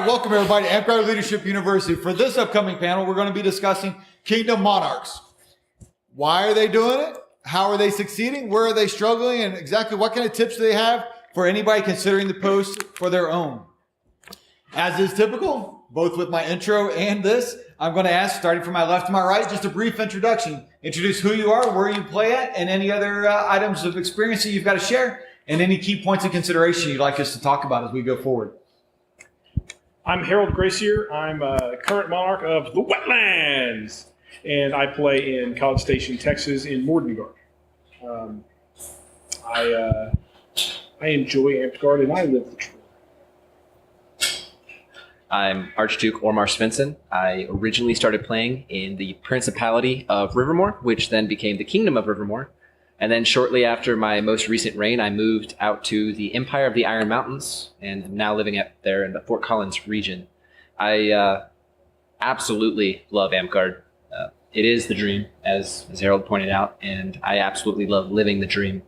welcome everybody to Amtgard Leadership University. For this upcoming panel, we're going to be discussing Kingdom Monarchs. Why are they doing it? How are they succeeding? Where are they struggling? And exactly what kind of tips do they have for anybody considering the post for their own? As is typical, both with my intro and this, I'm going to ask, starting from my left to my right, just a brief introduction. Introduce who you are, where you play at, and any other items of experience that you've got to share, and any key points of consideration you'd like us to talk about as we go forward. I'm Harold Gracier. I'm a current monarch of the Wetlands, and I play in College Station, Texas, in Mordengard. I enjoy Amtgard, and I live the truth. I'm Archduke Ormar Svensson. I originally started playing in the Principality of Rivermoor, which then became the Kingdom of Rivermoor. And then shortly after my most recent reign, I moved out to the Empire of the Iron Mountains and am now living up there in the Fort Collins region. I absolutely love Amtgard. It is the dream, as Harold pointed out, and I absolutely love living the dream.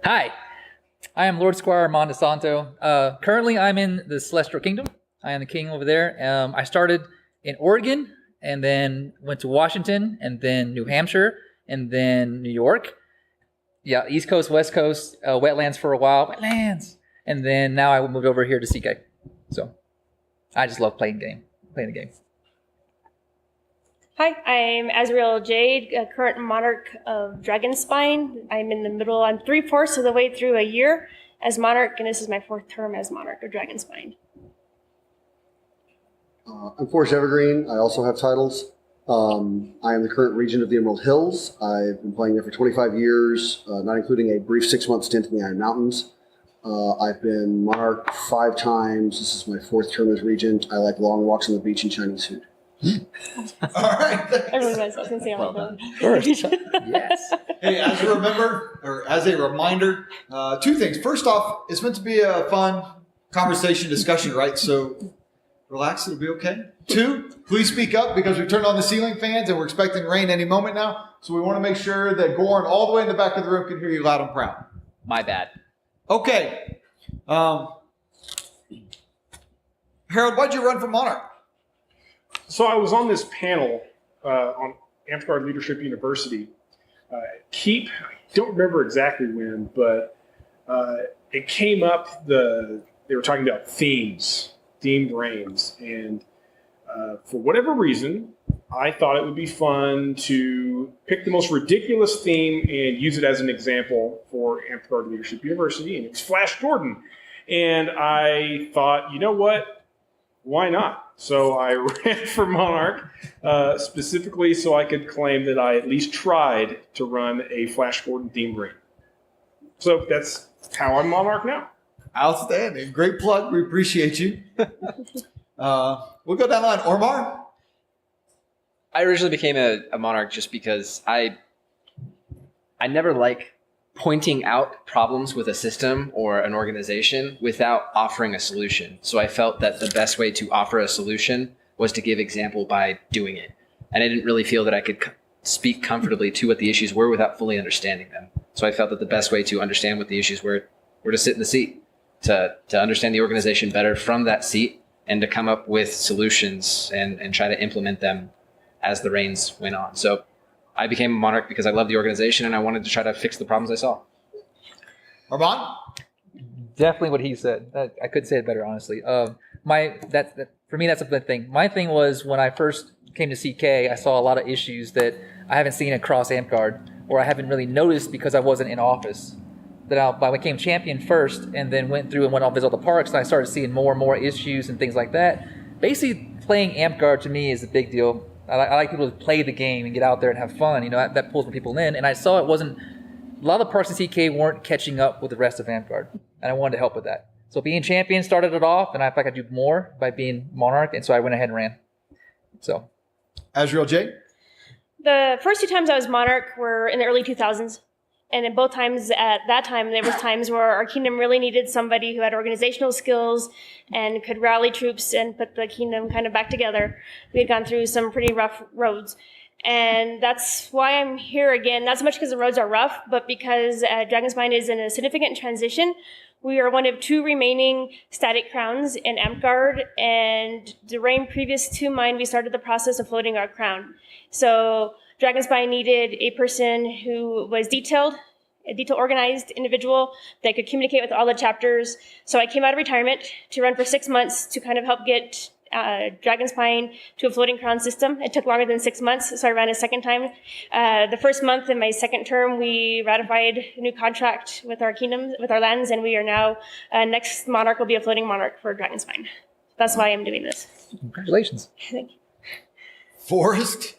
Hi, I am Lord Squire Armand de Santo. Currently, I'm in the Celestial Kingdom. I am the king over there. I started in Oregon, and then went to Washington, and then New Hampshire, and then New York. Yeah, East Coast, West Coast, Wetlands for a while. Wetlands! And then now I moved over here to CK. So I just love playing the game. Hi, I'm Azrael-Jade, a current monarch of Dragonspine. I'm in the middle, I'm 3/4 of the way through a year as monarch, and this is my 4th term as monarch of Dragonspine. I'm Forrest Evergreen. I also have titles. I am the current regent of the Emerald Hills. I've been playing there for 25 years, not including a brief 6-month stint in the Iron Mountains. I've been monarch 5 times. This is my 4th term as regent. I like long walks on the beach in Chinese food. All right. Everyone knows I was going to say Well on done. First. Yes. Hey, as a reminder, 2 things. First off, it's meant to be a fun conversation, discussion, right? So relax, it'll be okay. 2, please speak up because we've turned on the ceiling fans and we're expecting rain any moment now. So we want to make sure that Goran, all the way in the back of the room, can hear you loud and proud. My bad. Okay. Harold, why'd you run for monarch? So I was on this panel on Amtgard Leadership University. I don't remember exactly when, but it came up, they were talking about themed reigns. And for whatever reason, I thought it would be fun to pick the most ridiculous theme and use it as an example for Amtgard Leadership University, and it's Flash Gordon. And I thought, you know what? Why not? So I ran for monarch specifically so I could claim that I at least tried to run a Flash Gordon themed reign. So that's how I'm monarch now. Outstanding. Great plug. We appreciate you. We'll go down the line. Ormar? I originally became a monarch just because I never like pointing out problems with a system or an organization without offering a solution. So I felt that the best way to offer a solution was to give example by doing it. And I didn't really feel that I could speak comfortably to what the issues were without fully understanding them. So I felt that the best way to understand what the issues were to sit in the seat, to understand the organization better from that seat, and to come up with solutions and try to implement them as the reigns went on. So I became a monarch because I loved the organization and I wanted to try to fix the problems I saw. Armand? Definitely what he said. I couldn't say it better, honestly. For me, that's a good thing. My thing was when I first came to CK, I saw a lot of issues that I haven't seen across Amtgard, or I haven't really noticed because I wasn't in office. That I became champion first and then went through and went on visit all the parks, and I started seeing more and more issues and things like that. Basically, playing Amtgard to me is a big deal. I like people to play the game and get out there and have fun. You know, that pulls more people in. And I saw a lot of the parks in CK weren't catching up with the rest of Amtgard, and I wanted to help with that. So being champion started it off, and I felt like I could do more by being monarch, and so I went ahead and ran. So, Azrael-Jade? The first 2 times I was monarch were in the early 2000s. And in both times at that time, there was times where our kingdom really needed somebody who had organizational skills and could rally troops and put the kingdom kind of back together. We had gone through some pretty rough roads. And that's why I'm here again, not so much because the roads are rough, but because Dragonspine is in a significant transition We are one of 2 remaining static crowns in Amtgard, and the reign previous to mine, we started the process of floating our crown. So Dragonspine needed a person who was detailed, a detail organized individual that could communicate with all the chapters. So I came out of retirement to run for 6 months to kind of help get Dragonspine to a floating crown system. It took longer than 6 months, so I ran a second time. The first month in my second term, we ratified a new contract with our kingdoms, with our lands, and we are now, next monarch will be a floating monarch for Dragonspine. That's why I'm doing this. Congratulations. Thank you. Forest?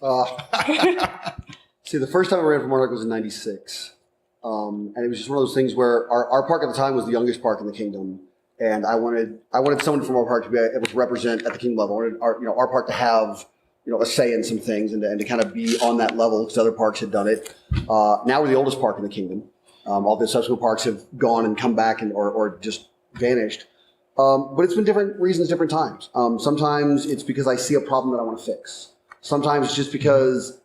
See, the first time I ran for Monarch was in '96. And it was just one of those things where our park at the time was the youngest park in the kingdom. And I wanted someone from our park to be able to represent at the kingdom level. I wanted our park to have, a say in some things and to kind of be on that level because other parks had done it. Now we're the oldest park in the kingdom. All the subsequent parks have gone and come back or just vanished. But it's been different reasons, different times. Sometimes it's because I see a problem that I want to fix. Sometimes it's just because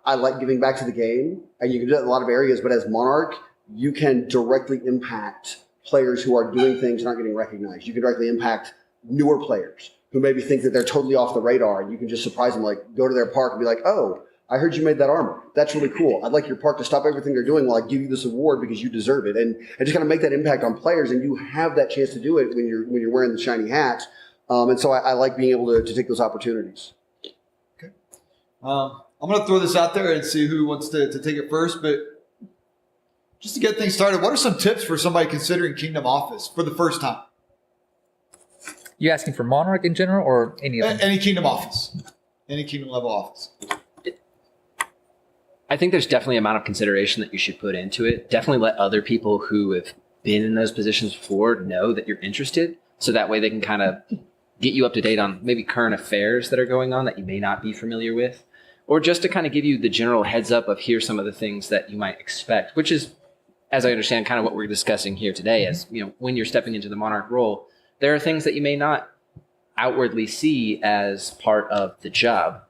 I like giving back to the game, and you can do that in a lot of areas, but as Monarch, you can directly impact players who are doing things and aren't getting recognized. You can directly impact newer players who maybe think that they're totally off the radar, and you can just surprise them, like go to their park and be like, oh, I heard you made that armor. That's really cool. I'd like your park to stop everything they're doing while I give you this award because you deserve it. And just kind of make that impact on players, and you have that chance to do it when you're wearing the shiny hat. And so I like being able to take those opportunities. Okay. I'm going to throw this out there and see who wants to take it first, but just to get things started, what are some tips for somebody considering Kingdom Office for the first time? You asking for Monarch in general or any of them? Any Kingdom Office. Any Kingdom level office. I think there's definitely an amount of consideration that you should put into it. Definitely let other people who have been in those positions before know that you're interested, so that way they can kind of get you up to date on maybe current affairs that are going on that you may not be familiar with, or just to kind of give you the general heads up of here's some of the things that you might expect, which is, as I understand, kind of what we're discussing here today. As when you're stepping into the Monarch role, there are things that you may not outwardly see as part of the job.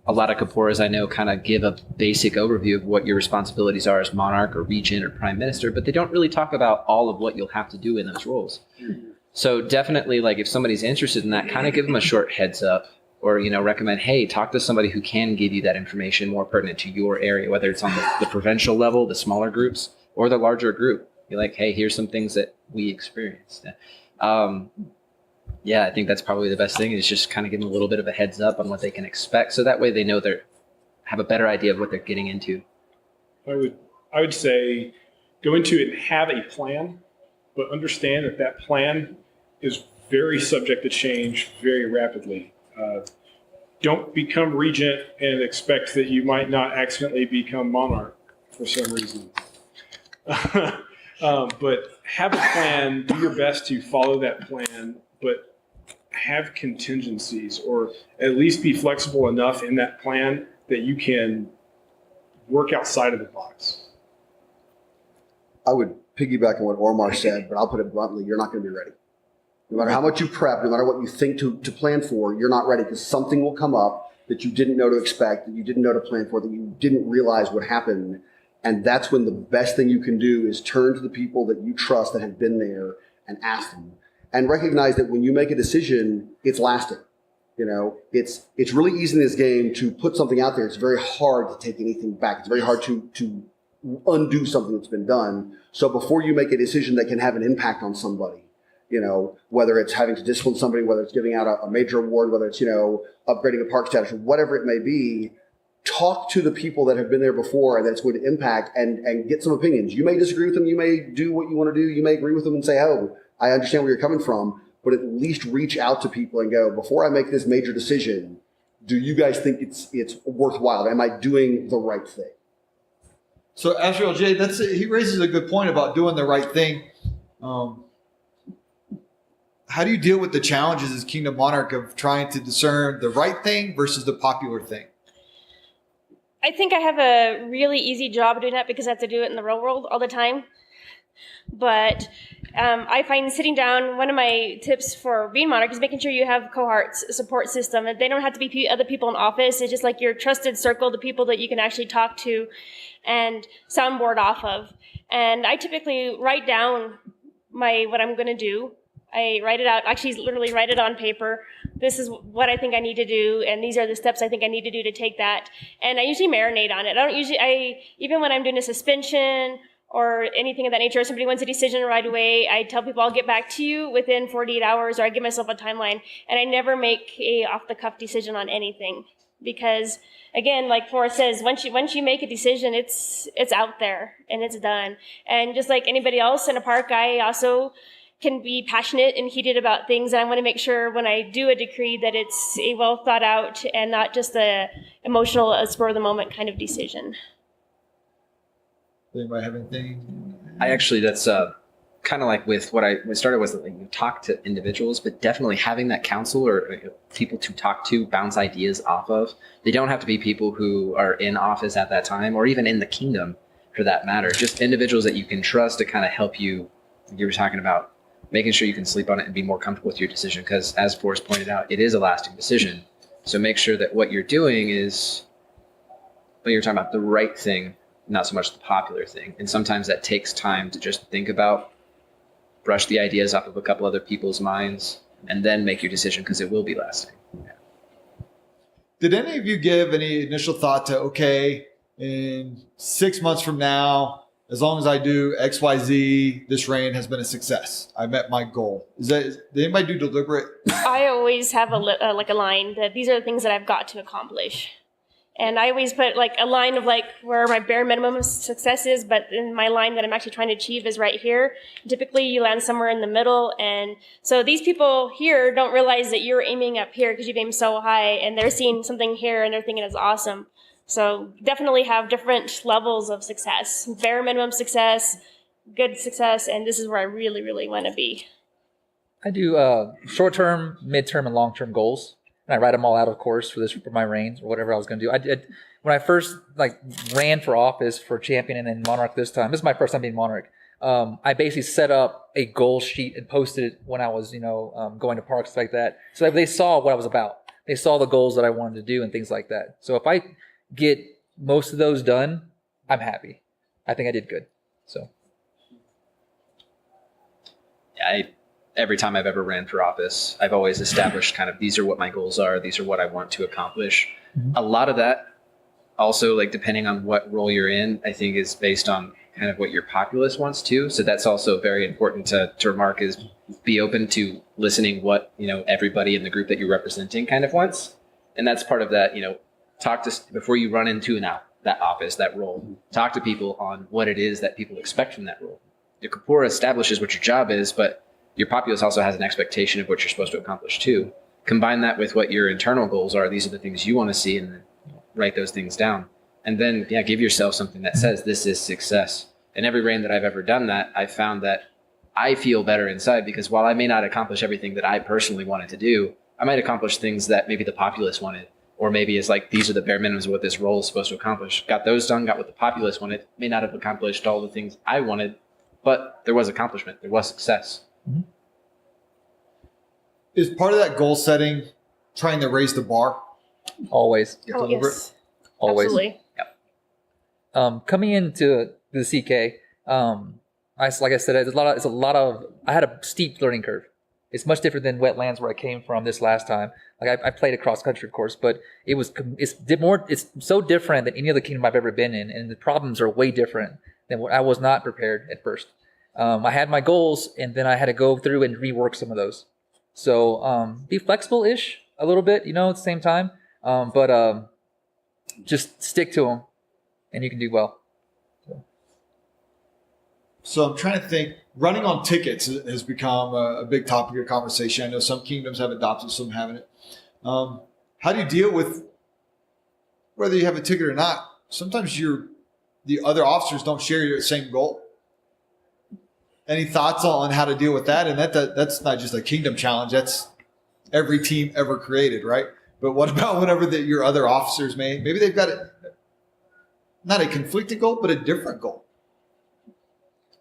A lot of Kaporas I know kind of give a basic overview of what your responsibilities are as monarch or regent or prime minister, but they don't really talk about all of what you'll have to do in those roles. So definitely, like, if somebody's interested in that, kind of give them a short heads up, or recommend, hey, talk to somebody who can give you that information more pertinent to your area, whether it's on the provincial level, the smaller groups, or the larger group. You're like, hey, here's some things that we experienced. Yeah, I think that's probably the best thing, is just kind of give them a little bit of a heads up on what they can expect, so that way they know have a better idea of what they're getting into. I would say go into it and have a plan, but understand that plan is very subject to change very rapidly. Don't become regent and expect that you might not accidentally become monarch for some reason. But have a plan, do your best to follow that plan, but have contingencies, or at least be flexible enough in that plan that you can work outside of the box. I would piggyback on what Ormar said, but I'll put it bluntly, you're not going to be ready. No matter how much you prep, no matter what you think to plan for, you're not ready, because something will come up that you didn't know to expect, that you didn't know to plan for, that you didn't realize would happen. And that's when the best thing you can do is turn to the people that you trust that have been there and ask them. And recognize that when you make a decision, it's lasting. It's really easy in this game to put something out there. It's very hard to take anything back. It's very hard to undo something that's been done. So before you make a decision that can have an impact on somebody, whether it's having to discipline somebody, whether it's giving out a major award, whether it's, upgrading a park status, or whatever it may be, talk to the people that have been there before and that's going to impact, and get some opinions. You may disagree with them. You may do what you want to do. You may agree with them and say, oh, I understand where you're coming from, but at least reach out to people and go, before I make this major decision, do you guys think it's worthwhile? Am I doing the right thing? So Azrael-Jade, he raises a good point about doing the right thing. How do you deal with the challenges as Kingdom Monarch of trying to discern the right thing versus the popular thing? I think I have a really easy job doing that because I have to do it in the real world all the time. But I find sitting down, one of my tips for being monarch is making sure you have cohorts, a support system. And they don't have to be other people in office. It's just like your trusted circle, the people that you can actually talk to and soundboard off of. And I typically write down what I'm going to do. I write it out, actually literally write it on paper. This is what I think I need to do, and these are the steps I think I need to do to take that. And I usually marinate on it. Even when I'm doing a suspension or anything of that nature, or somebody wants a decision right away, I tell people I'll get back to you within 48 hours, or I give myself a timeline. And I never make a off-the-cuff decision on anything. Because again, like Forrest says, once you make a decision, it's out there and it's done. And just like anybody else in a park, I also can be passionate and heated about things, and I want to make sure when I do a decree that it's a well thought out and not just a emotional, spur of the moment kind of decision. Anybody have anything? I actually, that's kind of like with what I started was like you talk to individuals, but definitely having that counsel or people to talk to, bounce ideas off of. They don't have to be people who are in office at that time or even in the kingdom for that matter. Just individuals that you can trust to kind of help you. You were talking about making sure you can sleep on it and be more comfortable with your decision, because as Forrest pointed out, it is a lasting decision. So make sure that what you're doing is, when you're talking about the right thing, not so much the popular thing. And sometimes that takes time to just think about, brush the ideas off of a couple other people's minds, and then make your decision, because it will be lasting. Yeah. Did any of you give any initial thought to, okay, in 6 months from now, as long as I do X, Y, Z, this reign has been a success. I met my goal. Did anybody do deliberate? I always have a line that these are the things that I've got to accomplish. And I always put like a line of like where my bare minimum of success is, but in my line that I'm actually trying to achieve is right here. Typically you land somewhere in the middle. And so these people here don't realize that you're aiming up here because you've aimed so high, and they're seeing something here and they're thinking it's awesome. So definitely have different levels of success, bare minimum success, good success, and this is where I really, really want to be. I do short-term, mid-term, and long-term goals, and I write them all out, of course, for my reigns or whatever I was going to do. I did when I first ran for office for champion and then monarch this time. This is my first time being monarch. I basically set up a goal sheet and posted it when I was, going to parks like that, so that they saw what I was about. They saw the goals that I wanted to do and things like that. So if I get most of those done, I'm happy. I think I did good. So Every time I've ever ran for office, I've always established kind of, these are what my goals are. These are what I want to accomplish. Mm-hmm. A lot of that also, like, depending on what role you're in, I think is based on kind of what your populace wants to. So that's also very important to remark, is be open to listening what, everybody in the group that you're representing kind of wants. And that's part of that, talk to, before you run into that office, that role, talk to people on what it is that people expect from that role. Your corpora establishes what your job is, but your populace also has an expectation of what you're supposed to accomplish too. Combine that with what your internal goals are. These are the things you want to see, and then write those things down. And then, give yourself something that says this is success. And every reign that I've ever done that, I've found that I feel better inside, because while I may not accomplish everything that I personally wanted to do, I might accomplish things that maybe the populace wanted, or maybe it's like, these are the bare minimums of what this role is supposed to accomplish. Got those done, got what the populace wanted, may not have accomplished all the things I wanted, but there was accomplishment, there was success. Mm-hmm. Is part of that goal setting trying to raise the bar? Always. Oh, yes. Always. Absolutely. Yep. Coming into the CK, like I said, I had a steep learning curve. It's much different than wetlands where I came from this last time. Like I played across country, of course, but it's so different than any other kingdom I've ever been in, and the problems are way different than what I was not prepared at first. I had my goals, and then I had to go through and rework some of those. So be flexible-ish a little bit, at the same time, but just stick to them, and you can do well. So I'm trying to think. Running on tickets has become a big topic of conversation. I know some kingdoms have adopted, some haven't. How do you deal with whether you have a ticket or not? Sometimes the other officers don't share your same goal. Any thoughts on how to deal with that? And that's not just a kingdom challenge. That's every team ever created, right? But what about whenever your other officers maybe they've got not a conflicting goal, but a different goal?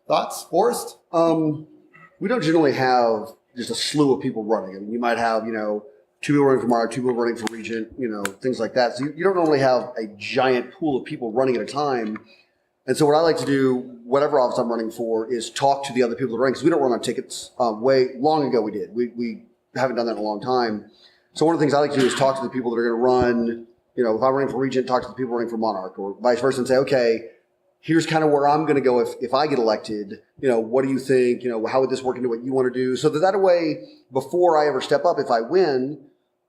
Thoughts, Forrest? We don't generally have just a slew of people running. I mean, you might have, 2 people running for Monarch, 2 people running for Regent, things like that. So you don't normally have a giant pool of people running at a time. And so what I like to do, whatever office I'm running for, is talk to the other people that are running, because we don't run on tickets. Way long ago we did. We haven't done that in a long time. So one of the things I like to do is talk to the people that are going to run, if I'm running for Regent, talk to the people running for Monarch, or vice versa, and say, okay, here's kind of where I'm going to go if I get elected. What do you think? How would this work into what you want to do? So that way, before I ever step up, if I win,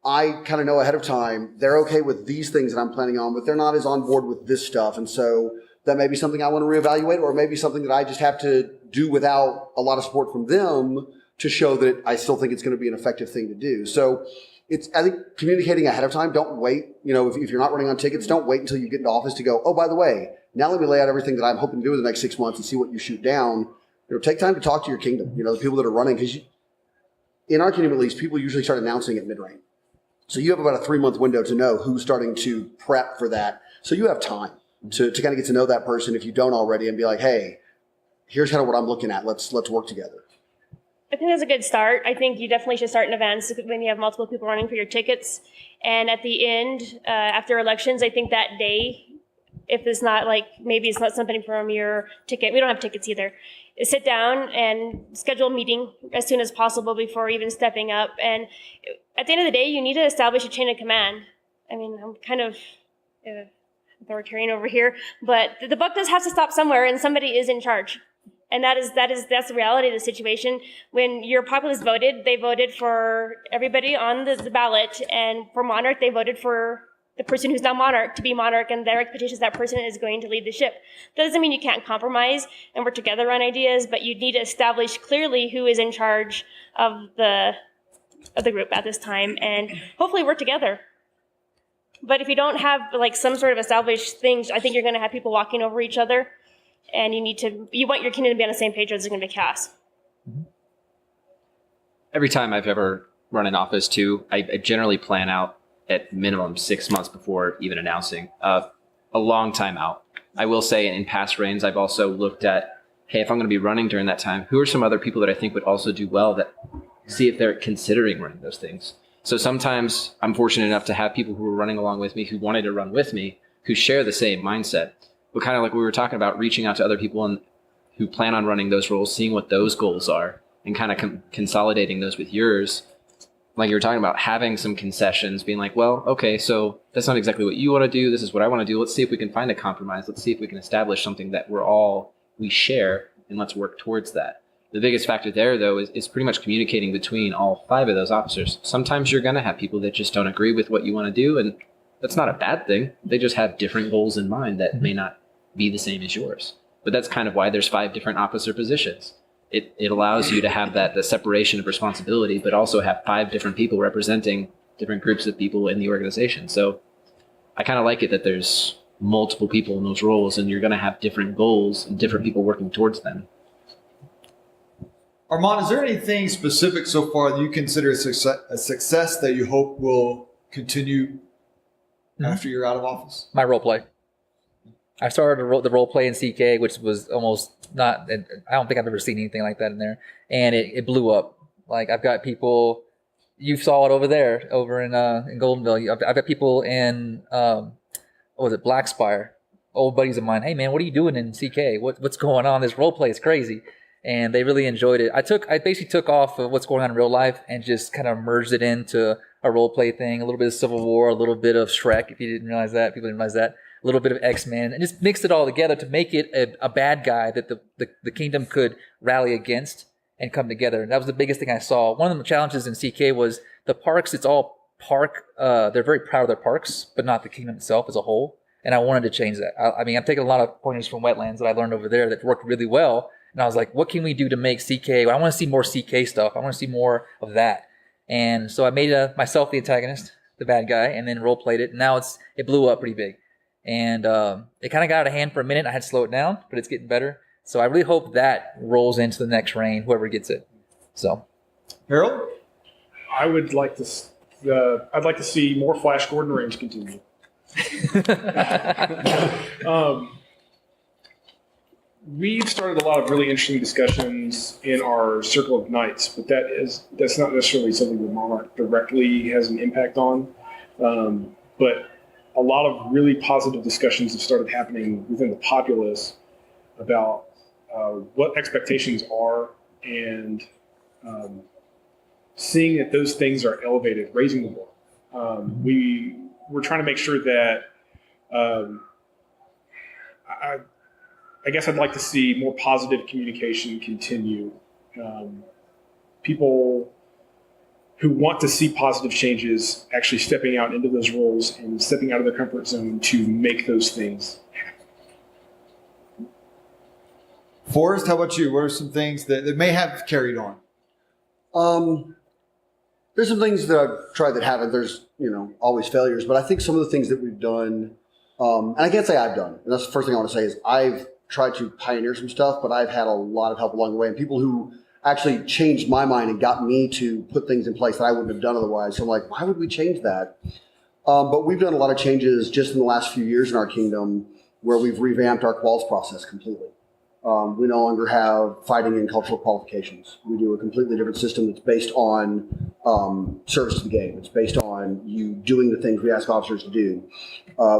I kind of know ahead of time, they're okay with these things that I'm planning on, but they're not as on board with this stuff. And so that may be something I want to reevaluate, or maybe something that I just have to do without a lot of support from them to show that I still think it's going to be an effective thing to do. So I think communicating ahead of time. Don't wait. If you're not running on tickets, don't wait until you get into office to go, oh, by the way, now let me lay out everything that I'm hoping to do in the next 6 months and see what you shoot down. Take time to talk to your kingdom, the people that are running, because in our kingdom, at least, people usually start announcing at mid-reign. So you have about a 3-month window to know who's starting to prep for that. So you have time to kind of get to know that person if you don't already, and be like, hey, here's kind of what I'm looking at. Let's work together. I think that's a good start. I think you definitely should start in advance when you have multiple people running for your tickets. And at the end, after elections, I think that day, if it's not maybe it's not something from your ticket, we don't have tickets either, sit down and schedule a meeting as soon as possible before even stepping up. And at the end of the day, you need to establish a chain of command. I mean, I'm kind of authoritarian over here, but the buck does have to stop somewhere, and somebody is in charge. And that's the reality of the situation. When your populace voted, they voted for everybody on the ballot, and for Monarch, they voted for the person who's now Monarch to be Monarch, and their expectation is that person is going to lead the ship. That doesn't mean you can't compromise and work together on ideas, but you need to establish clearly who is in charge of the group at this time, and hopefully work together. But if you don't have some sort of established things, I think you're going to have people walking over each other. And you want your kingdom to be on the same page, or there's going to be chaos. Every time I've ever run an office too, I generally plan out at minimum 6 months before even announcing a long time out. I will say in past reigns, I've also looked at, hey, if I'm going to be running during that time, who are some other people that I think would also do well, that see if they're considering running those things. So sometimes I'm fortunate enough to have people who are running along with me, who wanted to run with me, who share the same mindset. But kind of like we were talking about, reaching out to other people who plan on running those roles, seeing what those goals are, and kind of consolidating those with yours. Like you were talking about, having some concessions, being like, well, okay, so that's not exactly what you want to do. This is what I want to do. Let's see if we can find a compromise. Let's see if we can establish something that we share, and let's work towards that. The biggest factor there, though, is pretty much communicating between all 5 of those officers. Sometimes you're going to have people that just don't agree with what you want to do, and that's not a bad thing. They just have different goals in mind that may not be the same as yours. But that's kind of why there's 5 different officer positions. It allows you to have the separation of responsibility, but also have 5 different people representing different groups of people in the organization. So I kind of like it that there's multiple people in those roles, and you're going to have different goals and different people working towards them. Armand, is there anything specific so far that you consider a success that you hope will continue after you're out of office? My role play. I started the role play in CK, which was almost not, I don't think I've ever seen anything like that in there. And it blew up. I've got people, you saw it over there, over in Goldenville. I've got people in, Blackspire, old buddies of mine. Hey man, what are you doing in CK? What's going on? This role play is crazy. And they really enjoyed it. I basically took off of what's going on in real life and just kind of merged it into a role play thing, a little bit of Civil War, a little bit of Shrek, if you didn't realize that, people didn't realize that. A little bit of X-Men, and just mixed it all together to make it a bad guy that the kingdom could rally against and come together. And that was the biggest thing I saw. One of the challenges in CK was the parks. It's all park. They're very proud of their parks, but not the kingdom itself as a whole. And I wanted to change that. I mean, I'm taking a lot of pointers from Wetlands that I learned over there that worked really well. And I was like, what can we do to make CK? I want to see more CK stuff. I want to see more of that. And so I made myself the antagonist, the bad guy, and then role played it. And now it blew up pretty big. And it kind of got out of hand for a minute. I had to slow it down, but it's getting better. So I really hope that rolls into the next reign, whoever gets it. So, Harold? I would like to. I'd like to see more Flash Gordon reigns continue. We've started a lot of really interesting discussions in our Circle of Knights, but that's not necessarily something that Monarch directly has an impact on. But a lot of really positive discussions have started happening within the populace about what expectations are, and seeing that those things are elevated, raising the bar. We're trying to make sure that I guess I'd like to see more positive communication continue. People who want to see positive changes actually stepping out into those roles and stepping out of their comfort zone to make those things happen. Forrest, how about you? What are some things that may have carried on? There's some things that I've tried that haven't. There's, always failures, but I think some of the things that we've done, and I can't say I've done, and that's the first thing I want to say is I've tried to pioneer some stuff, but I've had a lot of help along the way, and people who actually changed my mind and got me to put things in place that I wouldn't have done otherwise. So I'm like, why would we change that? But we've done a lot of changes just in the last few years in our kingdom where we've revamped our quals process completely. We no longer have fighting and cultural qualifications. We do a completely different system that's based on service to the game. It's based on you doing the things we ask officers to do.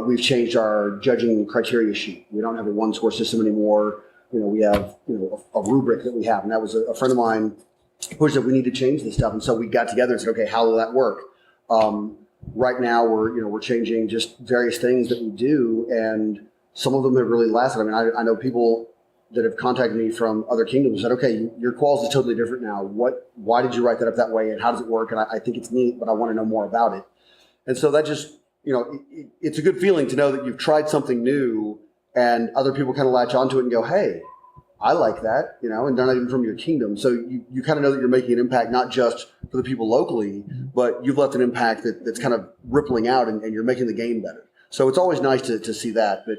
We've changed our judging criteria sheet. We don't have a one-score system anymore. We have a rubric that we have, and that was a friend of mine pushed that we need to change this stuff. And so we got together and said, okay, how will that work? Right now we're changing just various things that we do, and some of them have really lasted. I mean, I know people that have contacted me from other kingdoms said, okay, your quals is totally different now. Why did you write that up that way, and how does it work? And I think it's neat, but I want to know more about it. And so that just, it's a good feeling to know that you've tried something new and other people kind of latch onto it and go, hey, I like that, and they're not even from your kingdom. So you kind of know that you're making an impact, not just for the people locally, but you've left an impact that's kind of rippling out, and you're making the game better. So it's always nice to see that. But,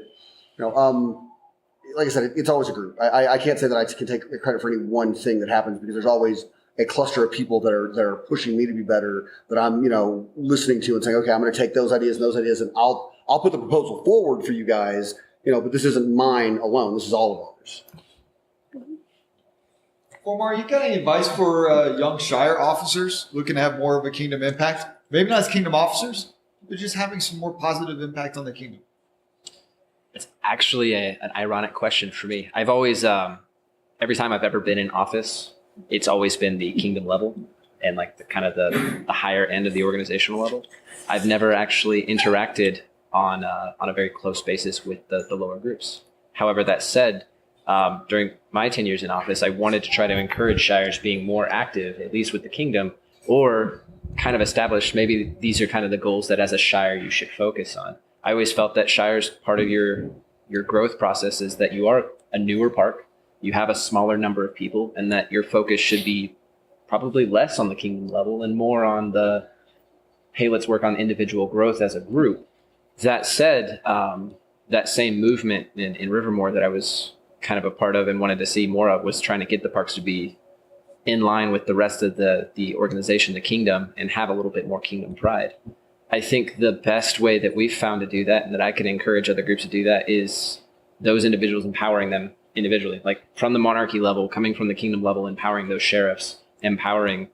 like I said, it's always a group. I can't say that I can take credit for any one thing that happens, because there's always a cluster of people that are pushing me to be better, that I'm, listening to and saying, okay, I'm going to take those ideas, and I'll put the proposal forward for you guys, but this isn't mine alone. This is all of ours. Ormar, you got any advice for young Shire officers looking to have more of a kingdom impact? Maybe not as kingdom officers, but just having some more positive impact on the kingdom. It's actually an ironic question for me. I've always, every time I've ever been in office, it's always been the kingdom level and like the higher end of the organizational level. I've never actually interacted on a very close basis with the lower groups. However, that said, during my 10 years in office, I wanted to try to encourage Shires being more active, at least with the kingdom, or kind of establish maybe these are kind of the goals that as a Shire you should focus on. I always felt that Shire's part of your growth process is that you are a newer park, you have a smaller number of people, and that your focus should be probably less on the kingdom level and more on the, hey, let's work on individual growth as a group. That said, that same movement in Rivermoor that I was kind of a part of and wanted to see more of was trying to get the parks to be in line with the rest of the organization, the kingdom, and have a little bit more kingdom pride. I think the best way that we've found to do that, and that I can encourage other groups to do that, is those individuals empowering them individually, like from the monarchy level, coming from the kingdom level, empowering those sheriffs, empowering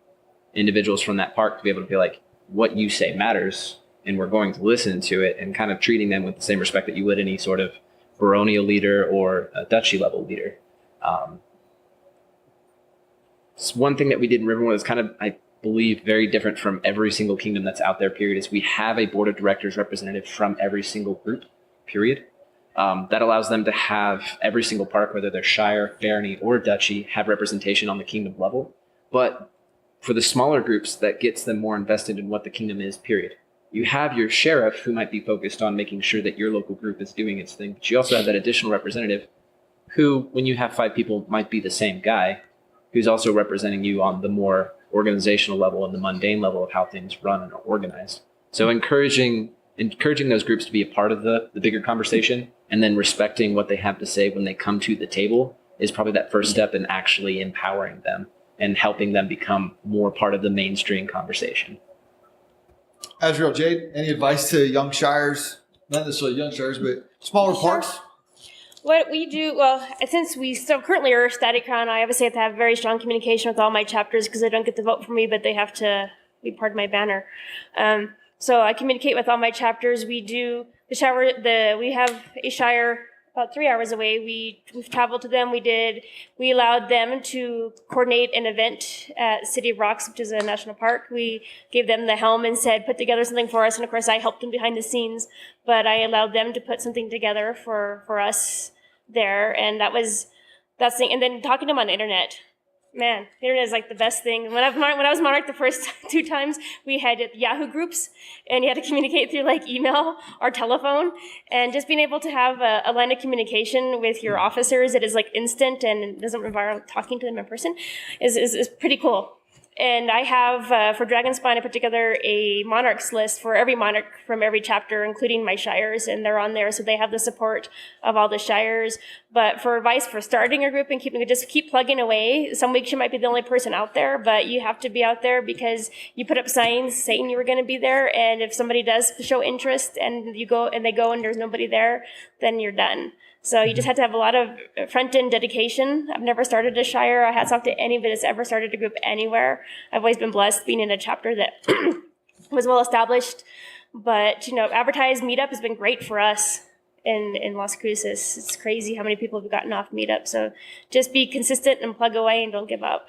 individuals from that park to be able to be like, what you say matters, and we're going to listen to it, and kind of treating them with the same respect that you would any sort of baronial leader or a duchy level leader. It's one thing that we did in Rivermoor that's kind of, I believe, very different from every single kingdom that's out there, period, is we have a board of directors representative from every single group, period. That allows them to have every single park, whether they're shire, barony, or duchy, have representation on the kingdom level. But for the smaller groups, that gets them more invested in what the kingdom is, period. You have your sheriff who might be focused on making sure that your local group is doing its thing, but you also have that additional representative who, when you have 5 people, might be the same guy, who's also representing you on the more organizational level and the mundane level of how things run and are organized. So encouraging those groups to be a part of the bigger conversation, and then respecting what they have to say when they come to the table, is probably that first step in actually empowering them and helping them become more part of the mainstream conversation. Azrael-Jade, any advice to young shires, not necessarily young shires, but smaller parks? What we do, well, since we still currently are a static crown, I obviously have to have very strong communication with all my chapters because they don't get to vote for me, but they have to be part of my banner. So I communicate with all my chapters. We do we have a shire about 3 hours away. We've traveled to them. We allowed them to coordinate an event at City of Rocks, which is a national park. We gave them the helm and said, put together something for us. And of course, I helped them behind the scenes, but I allowed them to put something together for us there. And that's the, and then talking to them on the internet. Man, the internet is like the best thing. When I was Monarch the first 2 times, we had Yahoo groups, and you had to communicate through like email or telephone. And just being able to have a line of communication with your officers that is like instant and doesn't require talking to them in person is pretty cool. And I have, for Dragonspine in particular, a monarchs list for every monarch from every chapter, including my shires, and they're on there, so they have the support of all the shires. But for advice for starting a group and just keep plugging away. Some weeks you might be the only person out there, but you have to be out there because you put up signs saying you were going to be there, and if somebody does show interest and they go and there's nobody there, then you're done. So you just have to have a lot of front-end dedication. I've never started a shire. I hats off to anybody that's ever started a group anywhere. I've always been blessed being in a chapter that was well established. But, advertised meetup has been great for us in Las Cruces. It's crazy how many people have gotten off meetup. So just be consistent and plug away and don't give up.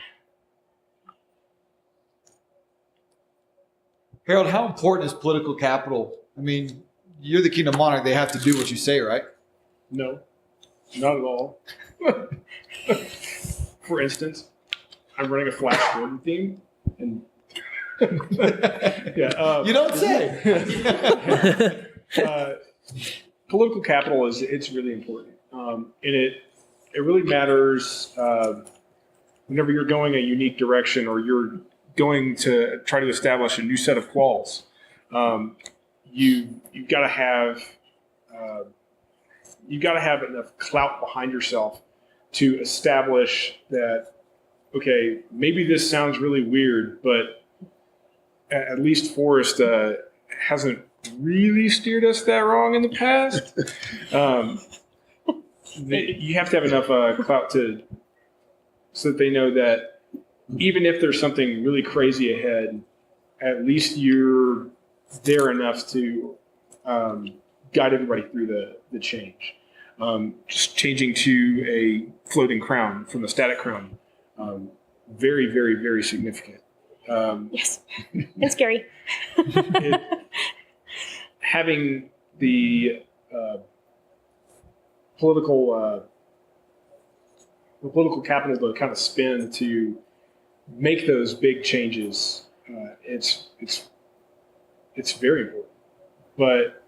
Harold, how important is political capital? I mean, you're the Kingdom Monarch. They have to do what you say, right? No, not at all. For instance, I'm running a Flash Gordon theme, and You don't say. Political capital it's really important, and it really matters whenever you're going a unique direction or you're going to try to establish a new set of quals. You've got to have enough clout behind yourself to establish that, okay, maybe this sounds really weird, but at least Forest hasn't really steered us that wrong in the past. You have to have enough clout so that they know that even if there's something really crazy ahead, at least you're there enough to guide everybody through the change. Just changing to a floating crown from a static crown, very, very, very significant. Yes, it's scary. Having the political capital to kind of spend to make those big changes, it's very important. But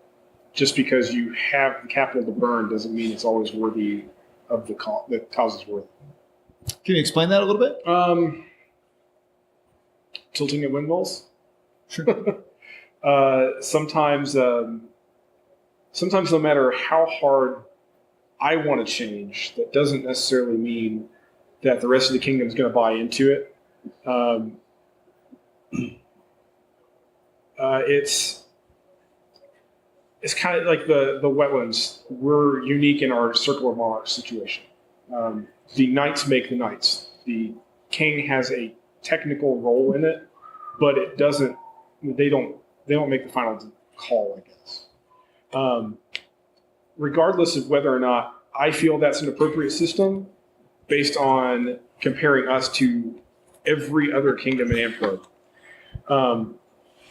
just because you have the capital to burn doesn't mean it's always worthy of the cause is worth. Can you explain that a little bit? Tilting at windmills. Sure. Sometimes no matter how hard I want to change, that doesn't necessarily mean that the rest of the kingdom is going to buy into it. It's kind of like the wetlands. We're unique in our Circle of Monarchs situation. The knights make the knights. The king has a technical role in it, but it doesn't. They don't make the final call, I guess. Regardless of whether or not I feel that's an appropriate system, based on comparing us to every other kingdom in Amtgard.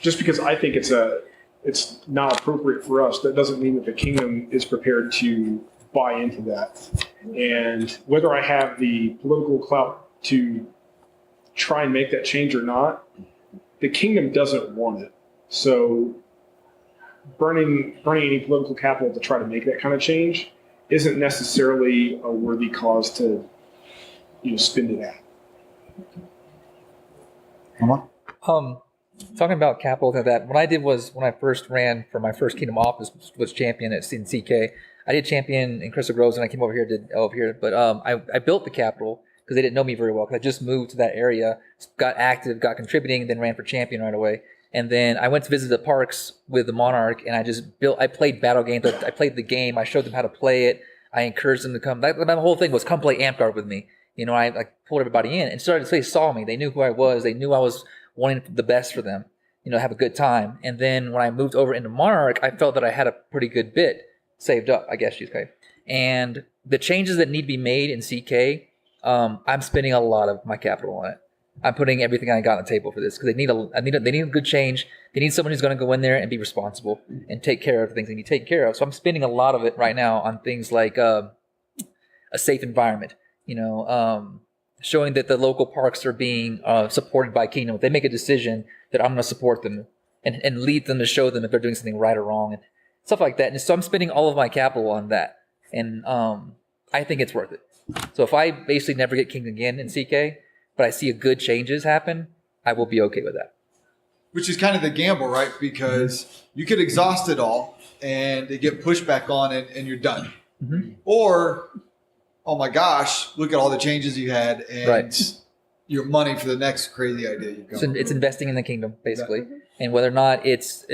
Just because I think it's not appropriate for us, that doesn't mean that the kingdom is prepared to buy into that. And whether I have the political clout to try and make that change or not, the kingdom doesn't want it. So burning any political capital to try to make that kind of change isn't necessarily a worthy cause to spend it at. Talking about capital to that, what I did was when I first ran for my first Kingdom office was champion at CK. I did champion in Crystal Groves, and I came over here, did over here. But I built the capital because they didn't know me very well. Because I just moved to that area, got active, got contributing, and then ran for champion right away. And then I went to visit the parks with the Monarch, and I played battle games. I played the game. I showed them how to play it. I encouraged them to come. My whole thing was come play Amtgard with me. I pulled everybody in, and they saw me. They knew who I was. They knew I was wanting the best for them, have a good time. And then when I moved over into Monarch, I felt that I had a pretty good bit saved up, I guess you could say. And the changes that need to be made in CK, I'm spending a lot of my capital on it. I'm putting everything I got on the table for this because they need a good change. They need someone who's going to go in there and be responsible and take care of the things they need to take care of. So I'm spending a lot of it right now on things like a safe environment, showing that the local parks are being supported by Kingdom. If they make a decision, that I'm going to support them and lead them to show them if they're doing something right or wrong and stuff like that. And so I'm spending all of my capital on that. And I think it's worth it. So if I basically never get Kingdom again in CK, but I see a good changes happen, I will be okay with that. Which is kind of the gamble, right? Because you could exhaust it all and they get pushed back on and you're done. Mm-hmm. Or, oh my gosh, look at all the changes you had and your money for the next crazy idea you've got. So it's investing in the Kingdom, basically. And whether or not it's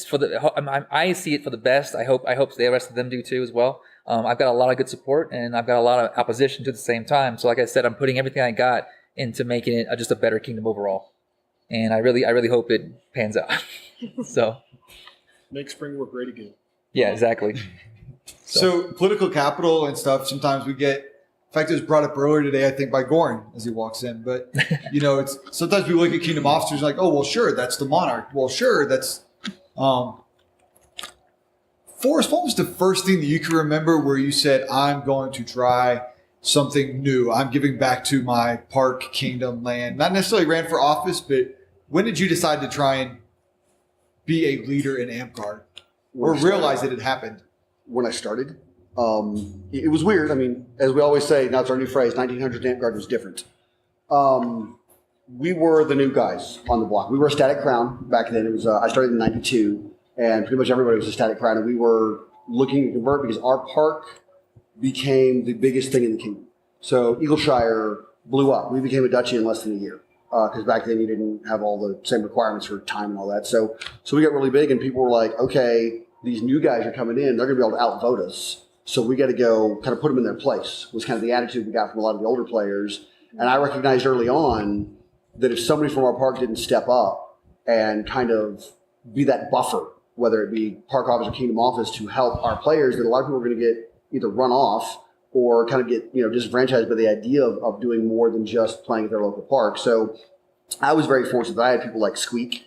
for the, I see it for the best. I hope the rest of them do too as well. I've got a lot of good support and I've got a lot of opposition to the same time. So like I said, I'm putting everything I got into making it just a better Kingdom overall. And I really hope it pans out. So make spring work great again. Yeah, exactly. So political capital and stuff, sometimes we get, in fact, it was brought up earlier today, I think, by Goran as he walks in. But, it's sometimes we look at Kingdom officers like, oh, well, sure, that's the monarch. Well, sure, that's Forrest, what was the first thing that you can remember where you said, I'm going to try something new? I'm giving back to my park, kingdom, land. Not necessarily ran for office, but when did you decide to try and be a leader in Amtgard or realize that it happened? When I started, it was weird. I mean, as we always say, now it's our new phrase, 1900 Amtgard was different. We were the new guys on the block. We were a static crown back then. It was I started in 92, and pretty much everybody was a static crown, and we were looking to convert because our park became the biggest thing in the kingdom. So Eagleshire blew up. We became a duchy in less than a year because back then you didn't have all the same requirements for time and all that. So we got really big, and people were like, okay, these new guys are coming in. They're going to be able to outvote us. So we got to go kind of put them in their place was kind of the attitude we got from a lot of the older players. And I recognized early on that if somebody from our park didn't step up and kind of be that buffer, whether it be park office or kingdom office to help our players, that a lot of people were going to get either run off or kind of get, disenfranchised by the idea of doing more than just playing at their local park. So I was very fortunate that I had people like Squeak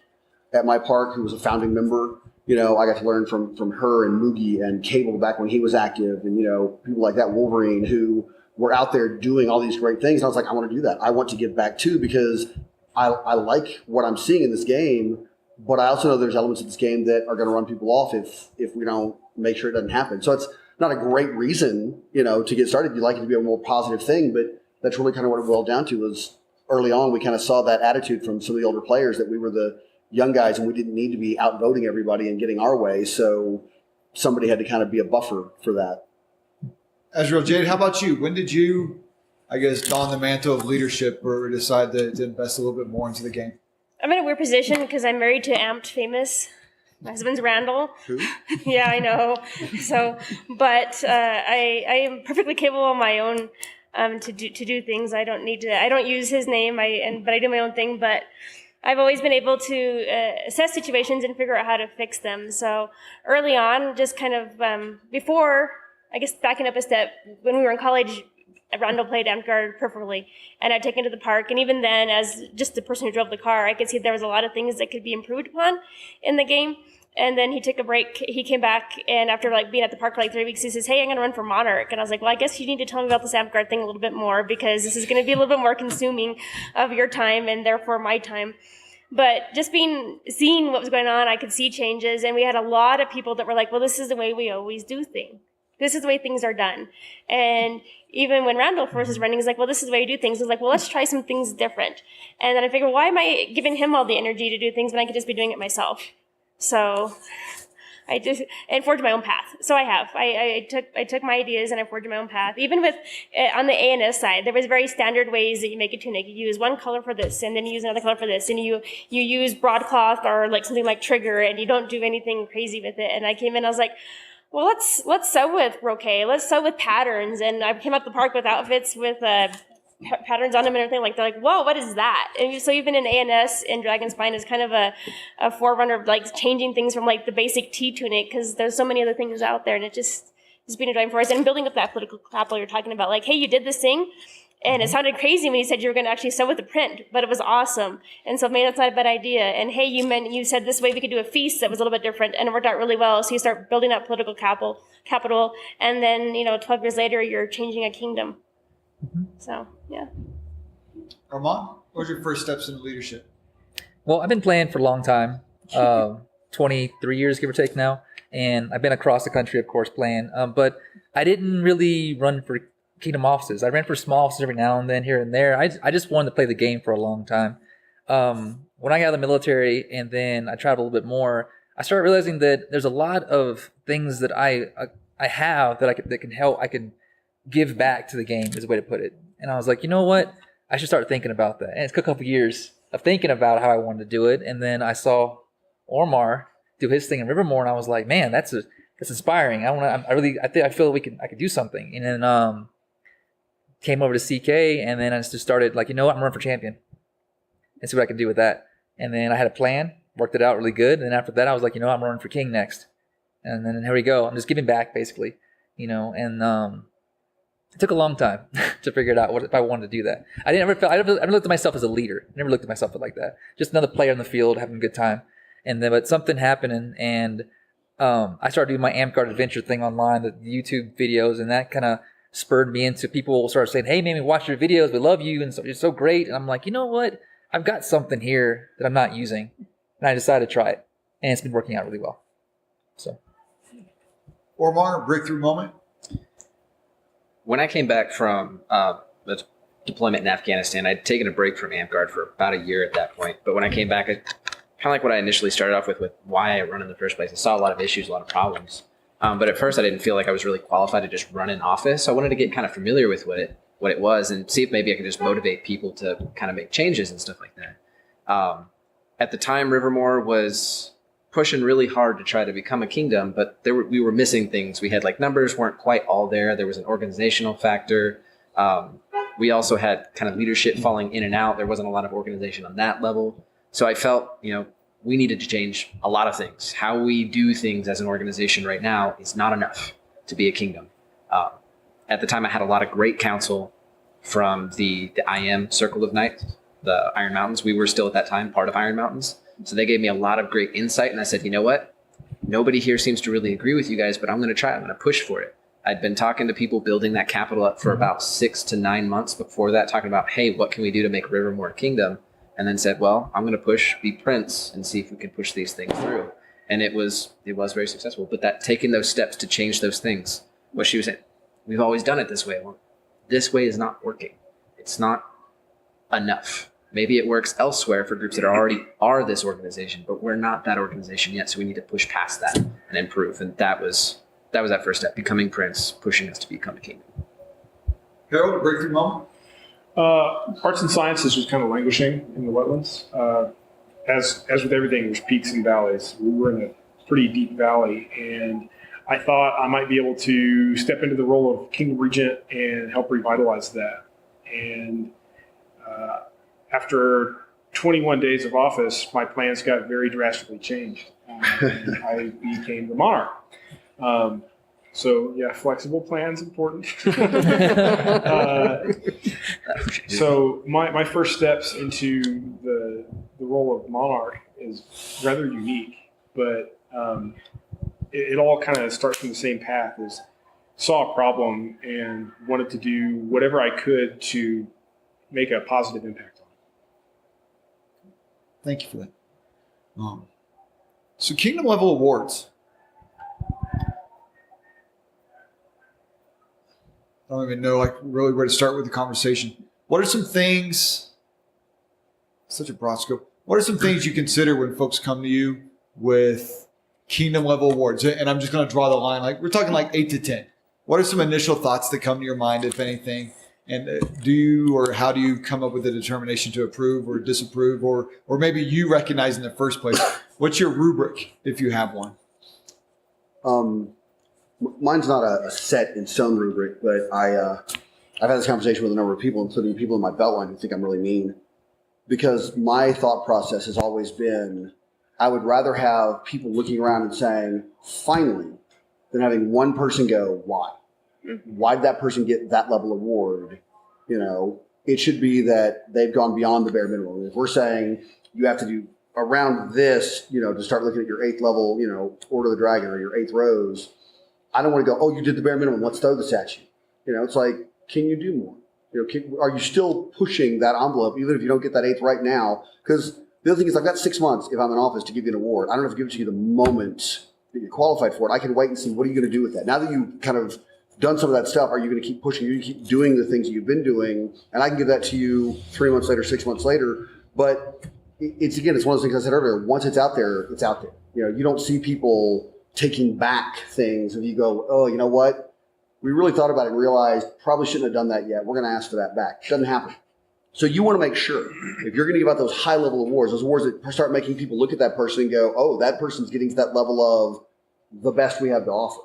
at my park, who was a founding member. I got to learn from her and Moogie and Cable back when he was active, and, people like that, Wolverine, who were out there doing all these great things. And I was like, I want to do that. I want to give back too, because I like what I'm seeing in this game, but I also know there's elements of this game that are going to run people off if we don't make sure it doesn't happen. So it's not a great reason, to get started. You'd like it to be a more positive thing, but that's really kind of what it boiled down to. Was early on, we kind of saw that attitude from some of the older players that we were the young guys and we didn't need to be outvoting everybody and getting our way. So somebody had to kind of be a buffer for that. Azrael-Jade, how about you? When did you, don the mantle of leadership or decide to invest a little bit more into the game? I'm in a weird position because I'm married to Amped Famous. My husband's Randall. Who? Yeah, I know. So, but I am perfectly capable on my own to do things. I don't use his name. But I do my own thing. But I've always been able to assess situations and figure out how to fix them. So early on, just kind of before, backing up a step, when we were in college, Randall played Amtgard perfectly, and I'd take him to the park. And even then, as just the person who drove the car, I could see there was a lot of things that could be improved upon in the game. And then he took a break. He came back, and after being at the park for 3 weeks, he says, "Hey, I'm going to run for Monarch." And I was like, "Well, I guess you need to tell me about this Amtgard thing a little bit more, because this is going to be a little bit more consuming of your time and therefore my time." But just seeing what was going on, I could see changes, and we had a lot of people that were like, "Well, this is the way we always do things. This is the way things are done." And even when Randall first was running, he's like, "Well, this is the way you do things." I was like, "Well, let's try some things different." And then I figured, why am I giving him all the energy to do things when I could just be doing it myself? So I just forged my own path. So I have. I took my ideas and I forged my own path. Even with on the ANS side, there was very standard ways that you make a tunic. You use one color for this, and then you use another color for this, and you use broadcloth or something like trigger, and you don't do anything crazy with it. And I came in, I was like, well, let's sew with brocade. Let's sew with patterns. And I came up the park with outfits with patterns on them and everything. They're like, whoa, what is that? And so even in ANS and Dragonspine is kind of a forerunner of changing things from the basic T tunic, because there's so many other things out there, and it just Speaking of Dragon Forest and building up that political capital you're talking about, like, hey, you did this thing, and it sounded crazy when you said you were going to actually start with the print, but it was awesome. And so maybe that's not a bad idea. And hey, you said this way we could do a feast that was a little bit different, and it worked out really well. So you start building that political capital, and then 12 years later, you're changing a kingdom. So yeah. Armand, what was your first steps into leadership? Well, I've been playing for a long time, 23 years, give or take now. And I've been across the country, of course, playing. But I didn't really run for Kingdom offices. I ran for small offices every now and then, here and there. I just wanted to play the game for a long time. When I got out of the military and then I traveled a little bit more, I started realizing that there's a lot of things that I have that can help. I can give back to the game, is a way to put it. And I was like, you know what? I should start thinking about that. And it took a couple years of thinking about how I wanted to do it. And then I saw Ormar do his thing in Rivermoor, and I was like, man, that's inspiring. I feel I could do something. And then came over to CK, and then I just started like, you know what, I'm running for champion and see what I can do with that. And then I had a plan, worked it out really good. And then after that, I was like, you know, I'm running for king next. And then here we go. I'm just giving back basically, and it took a long time to figure it out if I wanted to do that. I never looked at myself as a leader. I never looked at myself like that. Just another player in the field having a good time. And then, but something happened, and I started doing my Amtgard adventure thing online, the YouTube videos, and that kind of spurred me into people started saying, "Hey, man, we watch your videos. We love you, and you're so great." And I'm like, you know what? I've got something here that I'm not using, and I decided to try it, and it's been working out really well. So, Ormar, breakthrough moment. When I came back from the deployment in Afghanistan, I'd taken a break from Amtgard for about a year at that point. But when I came back, kind of like what I initially started off with why I run in the first place. I saw a lot of issues, a lot of problems. But at first I didn't feel like I was really qualified to just run an office. So I wanted to get kind of familiar with what it was and see if maybe I could just motivate people to kind of make changes and stuff like that. At the time, Rivermoor was pushing really hard to try to become a kingdom, but we were missing things. We had numbers weren't quite all there. There was an organizational factor. We also had kind of leadership falling in and out. There wasn't a lot of organization on that level. So I felt, we needed to change a lot of things. How we do things as an organization right now is not enough to be a kingdom. At the time, I had a lot of great counsel from the IM Circle of Knights, the Iron Mountains. We were still at that time part of Iron Mountains. So they gave me a lot of great insight. And I said, you know what? Nobody here seems to really agree with you guys, but I'm going to try. I'm going to push for it. I'd been talking to people building that capital up for about 6 to 9 months before that, talking about, hey, what can we do to make Rivermoor a kingdom? And then said, well, I'm going to be prince and see if we can push these things through. And it was very successful. But taking those steps to change those things, what she was saying, we've always done it this way. Well, this way is not working. It's not enough. Maybe it works elsewhere for groups that already are this organization, but we're not that organization yet. So we need to push past that and improve. And that was that first step, becoming prince, pushing us to become a kingdom. Harold, a breakthrough moment. Arts and sciences was kind of languishing in the wetlands. As with everything, there's peaks and valleys. We were in a pretty deep valley, and I thought I might be able to step into the role of Kingdom Regent and help revitalize that. And after 21 days of office, my plans got very drastically changed. And I became the monarch. So yeah, flexible plans important. So my first steps into the role of monarch is rather unique, but it all kind of starts from the same path. Is saw a problem and wanted to do whatever I could to make a positive impact on it. Thank you for that. So kingdom level awards. I don't even know really where to start with the conversation. What are some things, such a broad scope, what are some things you consider when folks come to you with kingdom level awards? And I'm just going to draw the line, we're talking 8 to 10. What are some initial thoughts that come to your mind, if anything? And how do you come up with a determination to approve or disapprove, or maybe you recognize in the first place? What's your rubric, if you have one? Mine's not a set in stone rubric, but I've had this conversation with a number of people, including people in my beltline who think I'm really mean, because my thought process has always been, I would rather have people looking around and saying, finally, than having one person go, why? Why did that person get that level award? It should be that they've gone beyond the bare minimum. If we're saying you have to do around this, to start looking at your 8th level, Order of the Dragon or your 8th rose, I don't want to go, oh, you did the bare minimum. Let's throw this at you. It's like, can you do more? Are you still pushing that envelope, even if you don't get that 8th right now? Because the other thing is, I've got 6 months if I'm in office to give you an award. I don't have to give it to you the moment that you're qualified for it. I can wait and see, what are you going to do with that? Now that you've kind of done some of that stuff, are you going to keep pushing? Are you going to keep doing the things that you've been doing? And I can give that to you 3 months later, 6 months later. But it's one of those things I said earlier. Once it's out there, it's out there. You don't see people taking back things and you go, oh, you know what? We really thought about it and realized probably shouldn't have done that yet. We're going to ask for that back. It doesn't happen. So you want to make sure if you're going to give out those high level awards, those awards that start making people look at that person and go, oh, that person's getting to that level of the best we have to offer.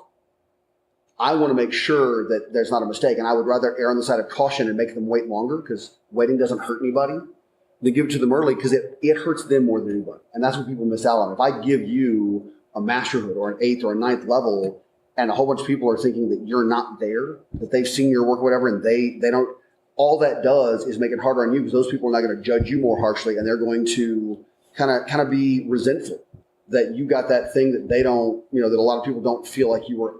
I want to make sure that there's not a mistake. And I would rather err on the side of caution and make them wait longer, because waiting doesn't hurt anybody, than give it to them early, because it hurts them more than anybody. And that's what people miss out on. If I give you a masterhood or an 8th or a 9th level, and a whole bunch of people are thinking that you're not there, that they've seen your work or whatever, and they don't, all that does is make it harder on you, because those people are not going to judge you more harshly, and they're going to kind of be resentful that you got that thing that they don't, that a lot of people don't feel like you were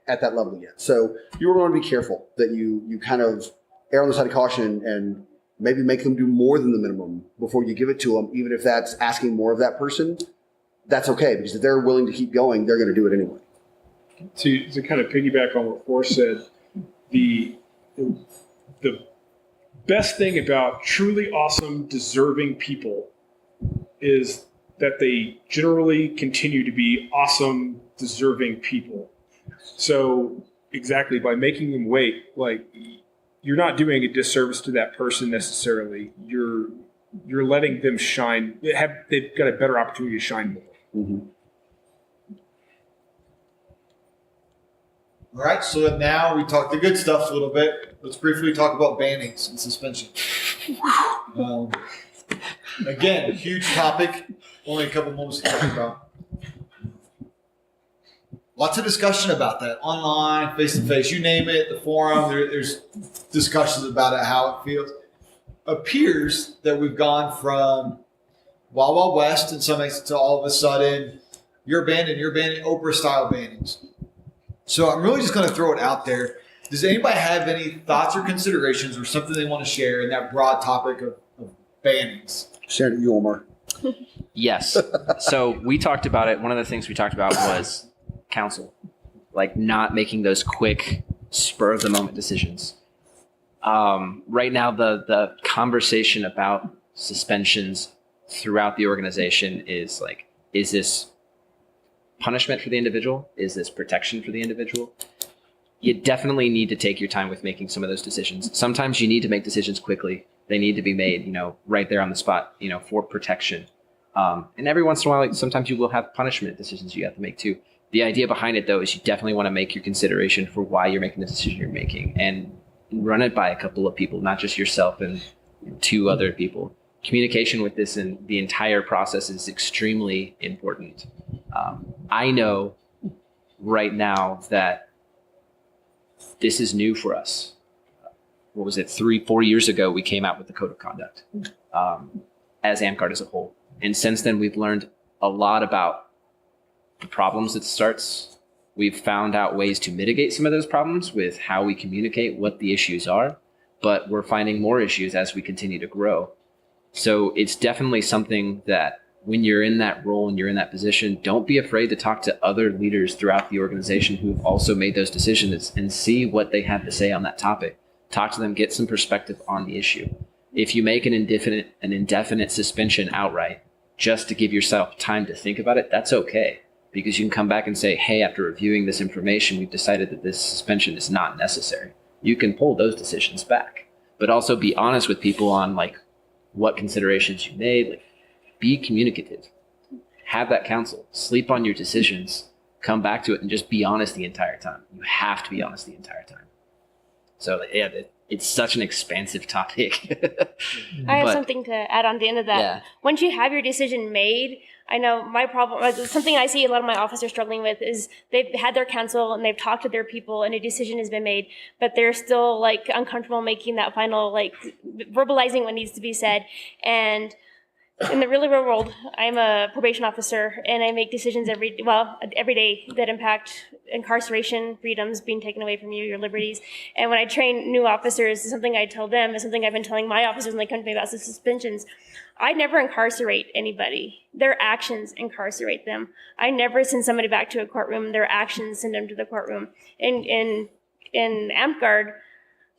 at that level yet. So you're going to be careful that you kind of err on the side of caution and maybe make them do more than the minimum before you give it to them, even if that's asking more of that person. That's okay, because if they're willing to keep going, they're going to do it anyway. To kind of piggyback on what Forrest said, the best thing about truly awesome, deserving people is that they generally continue to be awesome, deserving people. So exactly, by making them wait, like, you're not doing a disservice to that person necessarily. You're letting them shine. They've got a better opportunity to shine more. Mm-hmm. All right, so now we talked the good stuff a little bit. Let's briefly talk about bannings and suspension. Again, huge topic. Only a couple moments to talk about. Lots of discussion about that online, face to face, you name it, the forum. There's discussions about it, how it feels. Appears that we've gone from Wild Wild West in some instances to all of a sudden you're banning Oprah style bannings. So I'm really just going to throw it out there. Does anybody have any thoughts or considerations or something they want to share in that broad topic of bannings? Share it, you, Ormar. Yes. So we talked about it. One of the things we talked about was counsel, like not making those quick spur of the moment decisions. Right now, the conversation about suspensions throughout the organization is like, is this punishment for the individual? Is this protection for the individual? You definitely need to take your time with making some of those decisions. Sometimes you need to make decisions quickly. They need to be made, right there on the spot, for protection. And every once in a while, like, sometimes you will have punishment decisions you have to make too. The idea behind it, though, is you definitely want to make your consideration for why you're making the decision you're making, and run it by a couple of people, not just yourself and 2 other people. Communication with this and the entire process is extremely important. I know right now that this is new for us. What was it? 3-4 years ago, we came out with the code of conduct as Amtgard as a whole. And since then, we've learned a lot about the problems it starts. We've found out ways to mitigate some of those problems with how we communicate what the issues are, but we're finding more issues as we continue to grow. So it's definitely something that when you're in that role and you're in that position, don't be afraid to talk to other leaders throughout the organization who've also made those decisions and see what they have to say on that topic. Talk to them, get some perspective on the issue. If you make an indefinite suspension outright, just to give yourself time to think about it, that's okay. Because you can come back and say, hey, after reviewing this information, we've decided that this suspension is not necessary. You can pull those decisions back, but also be honest with people on like what considerations you made. Like, be communicative, have that counsel, sleep on your decisions, come back to it, and just be honest the entire time. You have to be honest the entire time. So yeah, it's such an expansive topic. I have something to add on the end of that. Yeah. Once you have your decision made, I know my problem, something I see a lot of my officers struggling with is they've had their council and they've talked to their people and a decision has been made, but they're still like uncomfortable making that final, like verbalizing what needs to be said. And in the real world, I'm a probation officer and I make decisions every day that impact incarceration, freedoms being taken away from you, your liberties. And when I train new officers, something I tell them is something I've been telling my officers when they come to me about the suspensions. I never incarcerate anybody. Their actions incarcerate them. I never send somebody back to a courtroom. Their actions send them to the courtroom. In Amtgard,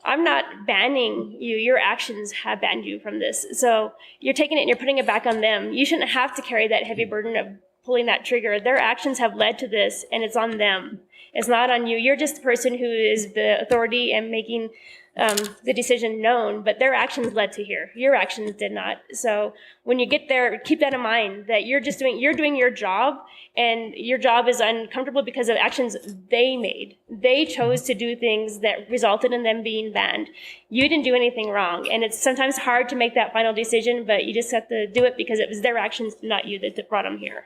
I'm not banning you. Your actions have banned you from this. So you're taking it and you're putting it back on them. You shouldn't have to carry that heavy burden of pulling that trigger. Their actions have led to this, and it's on them. It's not on you. You're just the person who is the authority and making the decision known, but their actions led to here. Your actions did not. So when you get there, keep that in mind, that you're doing your job, and your job is uncomfortable because of actions they made. They chose to do things that resulted in them being banned. You didn't do anything wrong, and it's sometimes hard to make that final decision, but you just have to do it because it was their actions, not you, that brought them here.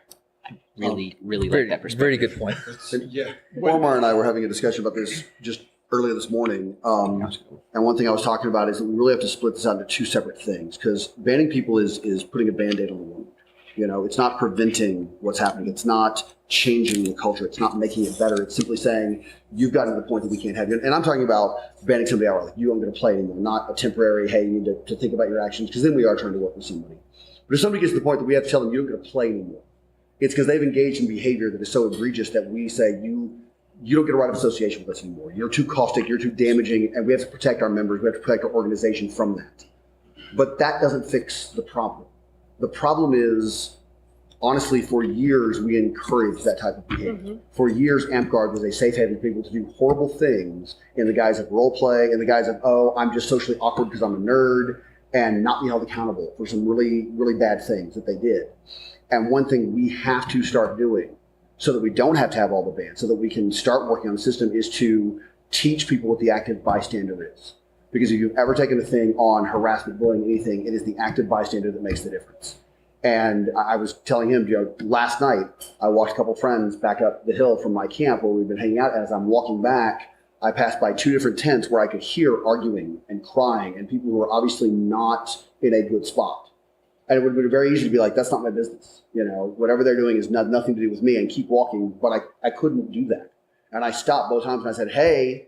Really Very, like that perspective. very good point. Yeah. Ormar and I were having a discussion about this just earlier this morning. And one thing I was talking about is that we really have to split this out into two separate things, because banning people is putting a Band-Aid on the wound. You know, it's not preventing what's happening. It's not changing the culture. It's not making it better. It's simply saying, you've gotten to the point that we can't have you. And I'm talking about banning somebody out, like, you aren't going to play anymore, not a temporary, hey, you need to think about your actions, because then we are trying to work with somebody. But if somebody gets to the point that we have to tell them, you're not going to play anymore, it's because they've engaged in behavior that is so egregious that we say, you don't get a right of association with us anymore. You're too caustic, you're too damaging, and we have to protect our members, we have to protect our organization from that. But that doesn't fix the problem. The problem is, honestly, for years, we encouraged that type of behavior. Mm-hmm. For years, Amtgard was a safe haven for people to do horrible things in the guise of role play, in the guise of, oh, I'm just socially awkward because I'm a nerd, and not be held accountable for some really, really bad things that they did. And one thing we have to start doing so that we don't have to have all the bans, so that we can start working on the system, is to teach people what the active bystander is. Because if you've ever taken a thing on harassment, bullying, anything, it is the active bystander that makes the difference. And I was telling him, last night, I walked a couple friends back up the hill from my camp where we've been hanging out. And as I'm walking back, I passed by two different tents where I could hear arguing and crying, and people who were obviously not in a good spot. And it would have been very easy to be like, that's not my business. Whatever they're doing is nothing to do with me, and keep walking. But I couldn't do that. And I stopped both times and I said, hey,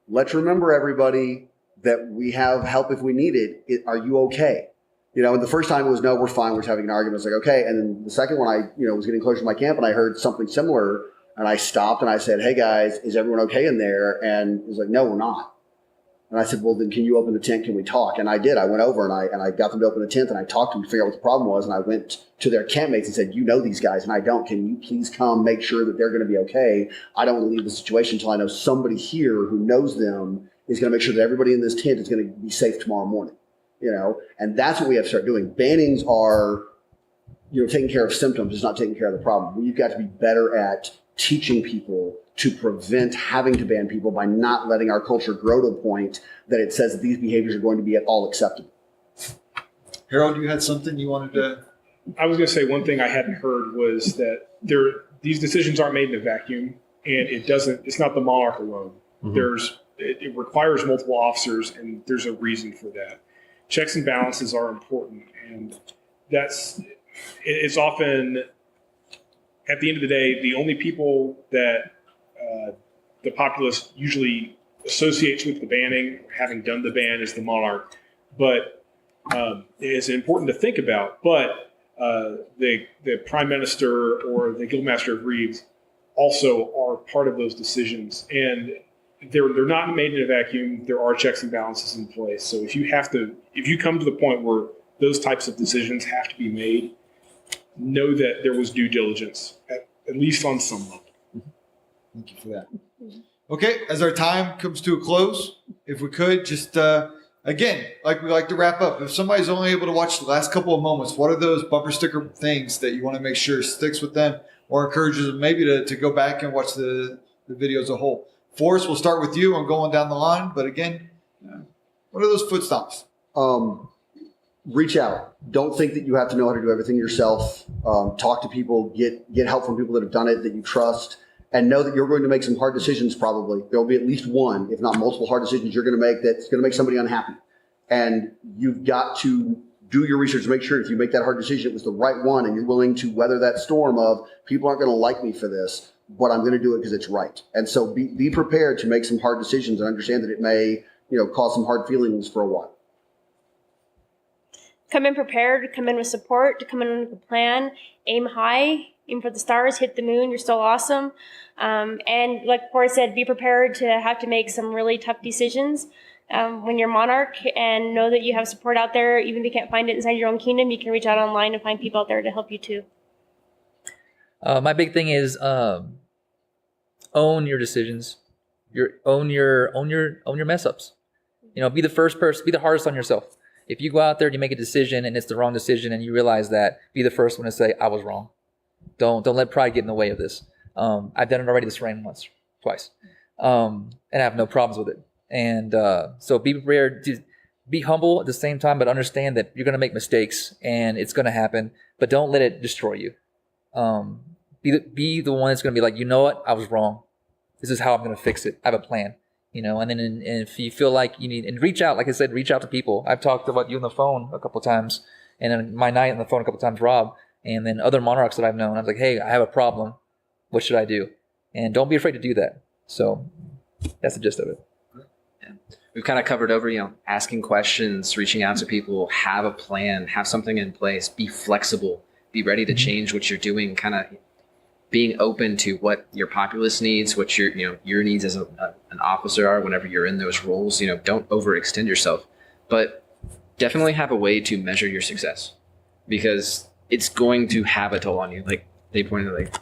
let's remember, everybody, that we have help if we need it. Are you okay? And the first time it was, no, we're fine. We're just having an argument. I was like, okay. And then the second one, I was getting closer to my camp and I heard something similar, and I stopped and I said, hey guys, is everyone okay in there? And it was like, no, we're not. And I said, well, then can you open the tent? Can we talk? And I did. I went over and I got them to open the tent, and I talked to them to figure out what the problem was. And I went to their campmates and said, you know these guys and I don't. Can you please come make sure that they're going to be okay? I don't want to leave the situation until I know somebody here who knows them is going to make sure that everybody in this tent is going to be safe tomorrow morning. And that's what we have to start doing. Bannings are, taking care of symptoms. It's not taking care of the problem. We've got to be better at teaching people to prevent having to ban people by not letting our culture grow to a point that it says that these behaviors are going to be at all acceptable. Harold, you had something you wanted to? I was going to say one thing I hadn't heard was that these decisions aren't made in a vacuum, and it's not the monarch alone. Mm-hmm. It requires multiple officers, and there's a reason for that. Checks and balances are important, and it's often, at the end of the day, the only people that the populace usually associates with the banning, having done the ban, is the monarch. But it's important to think about. But the prime minister or the guildmaster of reeves also are part of those decisions, and they're not made in a vacuum. There are checks and balances in place. So if you come to the point where those types of decisions have to be made, know that there was due diligence, at least on some level. Thank you for that. Okay, as our time comes to a close, if we could just, again, like we like to wrap up, if somebody's only able to watch the last couple of moments, what are those bumper sticker things that you want to make sure sticks with them or encourages them maybe to go back and watch the video as a whole? Forrest, we'll start with you on going down the line, but again, what are those foot stomps? reach out. Don't think that you have to know how to do everything yourself. Talk to people, get help from people that have done it, that you trust, and know that you're going to make some hard decisions probably. There will be at least one, if not multiple hard decisions you're going to make that's going to make somebody unhappy. And you've got to do your research to make sure if you make that hard decision, it was the right one, and you're willing to weather that storm of people aren't going to like me for this, but I'm going to do it because it's right. And so be prepared to make some hard decisions and understand that it may, cause some hard feelings for a while. Come in prepared, come in with support, come in with a plan, aim high, aim for the stars, hit the moon, you're still awesome. And like Forrest said, be prepared to have to make some really tough decisions when you're monarch, and know that you have support out there. Even if you can't find it inside your own kingdom, you can reach out online and find people out there to help you too. My big thing is own your decisions. Own your mess ups. Be the first person, be the hardest on yourself. If you go out there and you make a decision and it's the wrong decision and you realize that, be the first one to say, I was wrong. Don't let pride get in the way of this. I've done it already this reign twice. And I have no problems with it. And so be prepared to be humble at the same time, but understand that you're going to make mistakes and it's going to happen, but don't let it destroy you. Be the one that's going to be like, you know what? I was wrong. This is how I'm going to fix it. I have a plan. And then and if you feel like you need, and reach out, like I said, reach out to people. I've talked about you on the phone a couple of times, and then my night on the phone a couple of times, Rob, and then other monarchs that I've known. I was like, hey, I have a problem. What should I do? And don't be afraid to do that. So that's the gist of it. Yeah. We've kind of covered over, asking questions, reaching out to people, have a plan, have something in place, be flexible, be ready to change what you're doing, kind of being open to what your populace needs, what your needs as an officer are whenever you're in those roles. Don't overextend yourself, but definitely have a way to measure your success, because it's going to have a toll on you. Like they pointed out,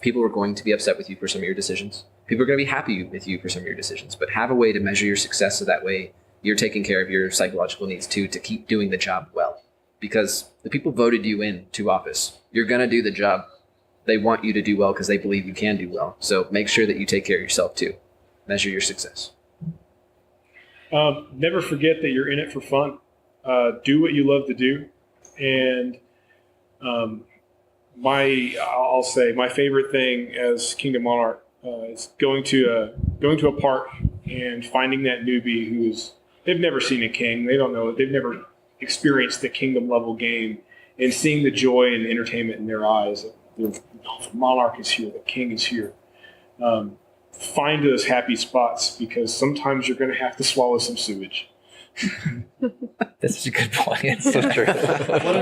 people are going to be upset with you for some of your decisions. People are going to be happy with you for some of your decisions, but have a way to measure your success so that way you're taking care of your psychological needs too, to keep doing the job well, because the people voted you into office. You're going to do the job. They want you to do well because they believe you can do well. So make sure that you take care of yourself too. Measure your success. Never forget that you're in it for fun. Do what you love to do. And I'll say my favorite thing as Kingdom Monarch is going to a park and finding that newbie they've never seen a king. They don't know it. They've never experienced the kingdom level game, and seeing the joy and entertainment in their eyes. The monarch is here. The king is here. Find those happy spots, because sometimes you're going to have to swallow some sewage. That's such a good point. It's so true. What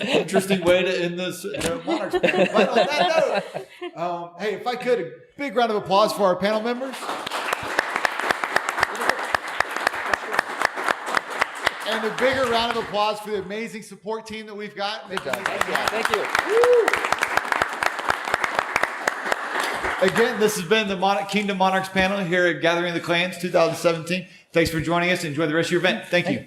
an interesting way to end this Monarchs panel. But on that note, hey, if I could, a big round of applause for our panel members. And a bigger round of applause for the amazing support team that we've got. Good job. Thank you. Again, this has been the Kingdom Monarchs panel here at Gathering of the Clans 2017. Thanks for joining us. Enjoy the rest of your event. Thank you.